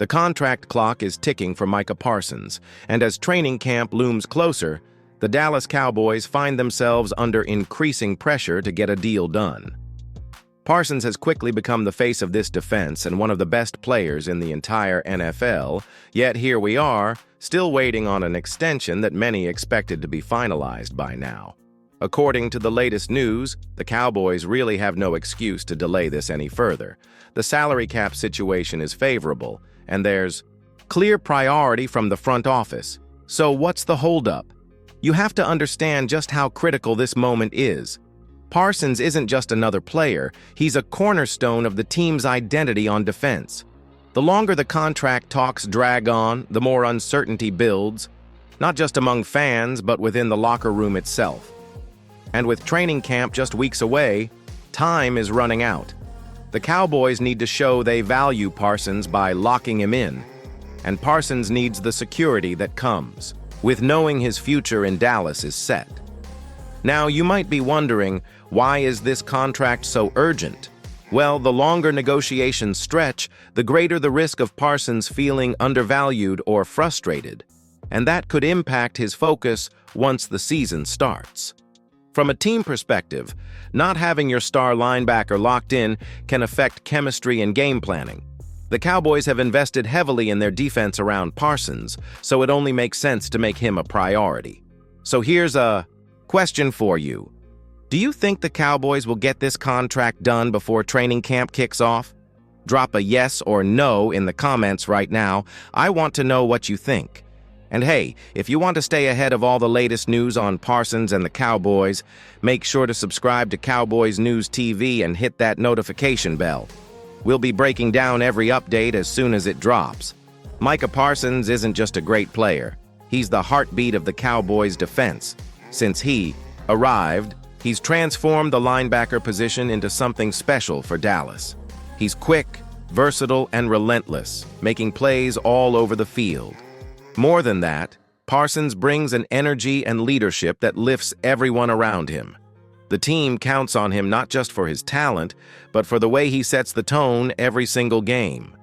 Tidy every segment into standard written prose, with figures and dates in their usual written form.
The contract clock is ticking for Micah Parsons, and as training camp looms closer, the Dallas Cowboys find themselves under increasing pressure to get a deal done. Parsons has quickly become the face of this defense and one of the best players in the entire NFL, yet here we are, still waiting on an extension that many expected to be finalized by now. According to the latest news, the Cowboys really have no excuse to delay this any further. The salary cap situation is favorable, and there's clear priority from the front office. So what's the holdup? You have to understand just how critical this moment is. Parsons isn't just another player, he's a cornerstone of the team's identity on defense. The longer the contract talks drag on, the more uncertainty builds, not just among fans, but within the locker room itself. And with training camp just weeks away, time is running out. The Cowboys need to show they value Parsons by locking him in, and Parsons needs the security that comes with knowing his future in Dallas is set. Now, you might be wondering, why is this contract so urgent? Well, the longer negotiations stretch, the greater the risk of Parsons feeling undervalued or frustrated, and that could impact his focus once the season starts. From a team perspective, not having your star linebacker locked in can affect chemistry and game planning. The Cowboys have invested heavily in their defense around Parsons, so it only makes sense to make him a priority. So here's a question for you. Do you think the Cowboys will get this contract done before training camp kicks off? Drop a yes or no in the comments right now. I want to know what you think. And hey, if you want to stay ahead of all the latest news on Parsons and the Cowboys, make sure to subscribe to Cowboys News TV and hit that notification bell. We'll be breaking down every update as soon as it drops. Micah Parsons isn't just a great player. He's the heartbeat of the Cowboys' defense. Since he arrived, he's transformed the linebacker position into something special for Dallas. He's quick, versatile, and relentless, making plays all over the field. More than that, Parsons brings an energy and leadership that lifts everyone around him. The team counts on him not just for his talent, but for the way he sets the tone every single game.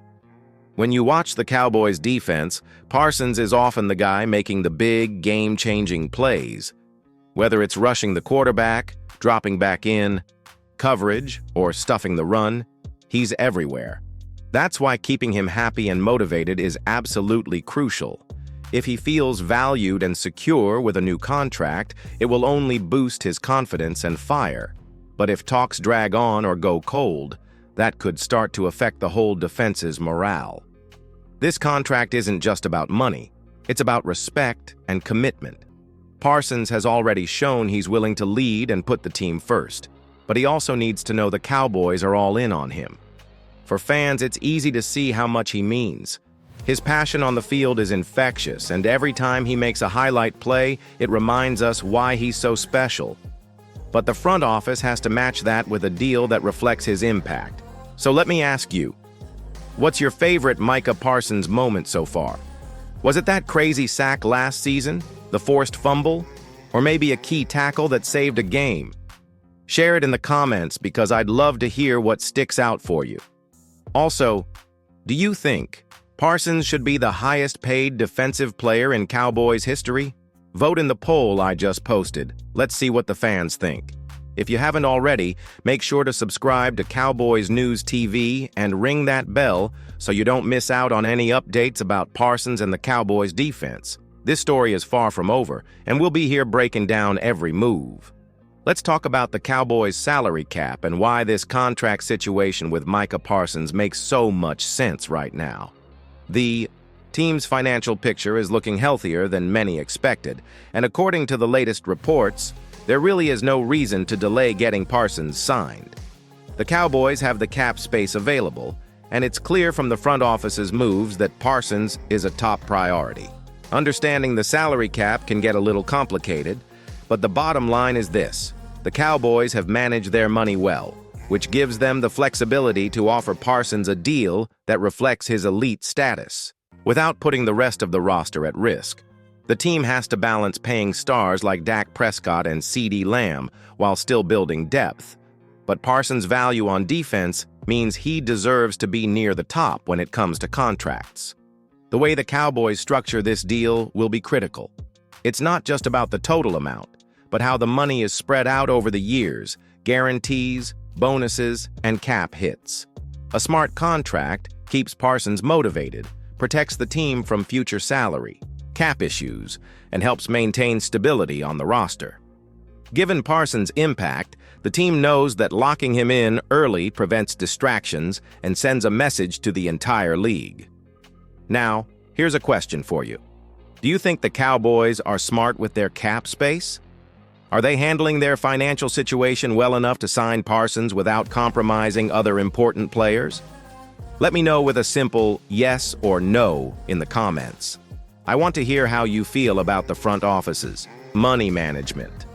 When you watch the Cowboys' defense, Parsons is often the guy making the big, game-changing plays. Whether it's rushing the quarterback, dropping back in, coverage, or stuffing the run, he's everywhere. That's why keeping him happy and motivated is absolutely crucial. If he feels valued and secure with a new contract, it will only boost his confidence and fire. But if talks drag on or go cold, that could start to affect the whole defense's morale. This contract isn't just about money, it's about respect and commitment. Parsons has already shown he's willing to lead and put the team first, but he also needs to know the Cowboys are all in on him. For fans, it's easy to see how much he means. His passion on the field is infectious, and every time he makes a highlight play, it reminds us why he's so special. But the front office has to match that with a deal that reflects his impact. So let me ask you, what's your favorite Micah Parsons moment so far? Was it that crazy sack last season, the forced fumble, or maybe a key tackle that saved a game? Share it in the comments because I'd love to hear what sticks out for you. Also, do you think Parsons should be the highest-paid defensive player in Cowboys history? Vote in the poll I just posted. Let's see what the fans think. If you haven't already, make sure to subscribe to Cowboys News TV and ring that bell so you don't miss out on any updates about Parsons and the Cowboys defense. This story is far from over, and we'll be here breaking down every move. Let's talk about the Cowboys' salary cap and why this contract situation with Micah Parsons makes so much sense right now. The team's financial picture is looking healthier than many expected, and according to the latest reports, there really is no reason to delay getting Parsons signed. The Cowboys have the cap space available, and it's clear from the front office's moves that Parsons is a top priority. Understanding the salary cap can get a little complicated, but the bottom line is this: the Cowboys have managed their money well, which gives them the flexibility to offer Parsons a deal that reflects his elite status, without putting the rest of the roster at risk. The team has to balance paying stars like Dak Prescott and CeeDee Lamb while still building depth, but Parsons' value on defense means he deserves to be near the top when it comes to contracts. The way the Cowboys structure this deal will be critical. It's not just about the total amount, but how the money is spread out over the years, guarantees, bonuses, and cap hits. A smart contract keeps Parsons motivated, protects the team from future salary, cap issues, and helps maintain stability on the roster. Given Parsons' impact, the team knows that locking him in early prevents distractions and sends a message to the entire league. Now, here's a question for you. Do you think the Cowboys are smart with their cap space? Are they handling their financial situation well enough to sign Parsons without compromising other important players? Let me know with a simple yes or no in the comments. I want to hear how you feel about the front office's money management.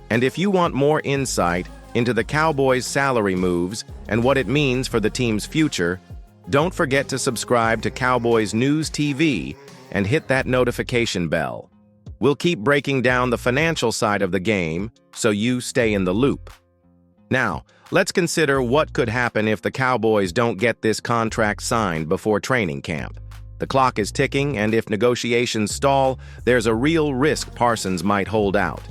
And if you want more insight into the Cowboys' salary moves and what it means for the team's future, don't forget to subscribe to Cowboys News TV and hit that notification bell. We'll keep breaking down the financial side of the game so you stay in the loop. Now, let's consider what could happen if the Cowboys don't get this contract signed before training camp. The clock is ticking, and if negotiations stall, there's a real risk Parsons might hold out.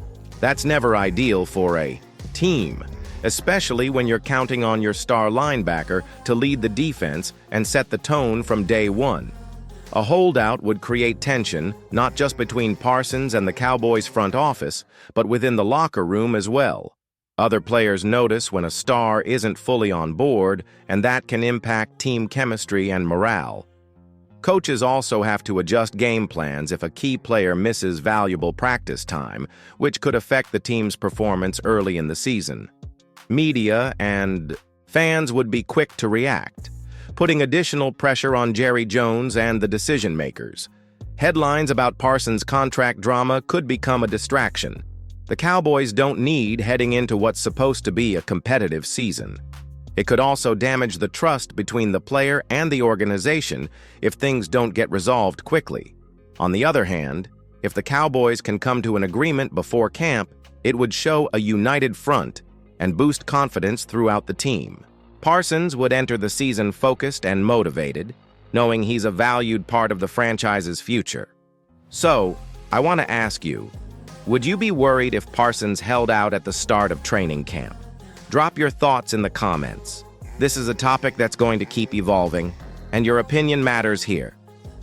That's never ideal for a team, especially when you're counting on your star linebacker to lead the defense and set the tone from day one. A holdout would create tension, not just between Parsons and the Cowboys' front office, but within the locker room as well. Other players notice when a star isn't fully on board, and that can impact team chemistry and morale. Coaches also have to adjust game plans if a key player misses valuable practice time, which could affect the team's performance early in the season. Media and fans would be quick to react, putting additional pressure on Jerry Jones and the decision-makers. Headlines about Parsons' contract drama could become a distraction. The Cowboys don't need heading into what's supposed to be a competitive season. It could also damage the trust between the player and the organization if things don't get resolved quickly. On the other hand, if the Cowboys can come to an agreement before camp, it would show a united front and boost confidence throughout the team. Parsons would enter the season focused and motivated, knowing he's a valued part of the franchise's future. So, I want to ask you, would you be worried if Parsons held out at the start of training camp? Drop your thoughts in the comments. This is a topic that's going to keep evolving, and your opinion matters here.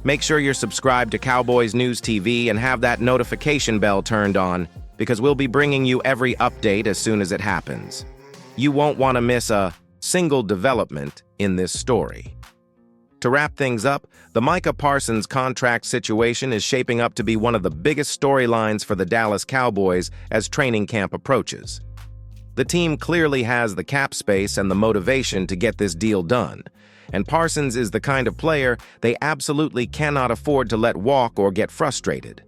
Make sure you're subscribed to Cowboys News TV and have that notification bell turned on, because we'll be bringing you every update as soon as it happens. You won't want to miss a single development in this story. To wrap things up, the Micah Parsons contract situation is shaping up to be one of the biggest storylines for the Dallas Cowboys as training camp approaches. The team clearly has the cap space and the motivation to get this deal done, and Parsons is the kind of player they absolutely cannot afford to let walk or get frustrated.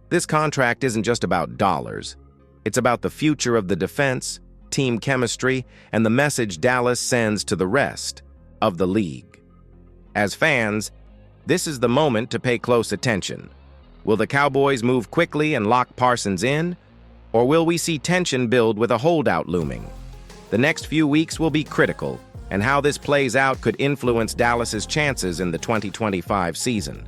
This contract isn't just about dollars. It's about the future of the defense, team chemistry, and the message Dallas sends to the rest of the league. As fans, this is the moment to pay close attention. Will the Cowboys move quickly and lock Parsons in, or will we see tension build with a holdout looming? The next few weeks will be critical, and how this plays out could influence Dallas's chances in the 2025 season.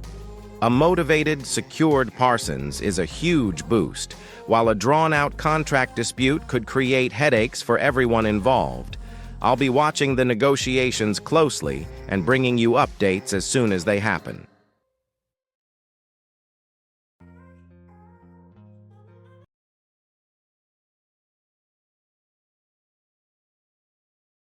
A motivated, secured Parsons is a huge boost, while a drawn-out contract dispute could create headaches for everyone involved. I'll be watching the negotiations closely and bringing you updates as soon as they happen.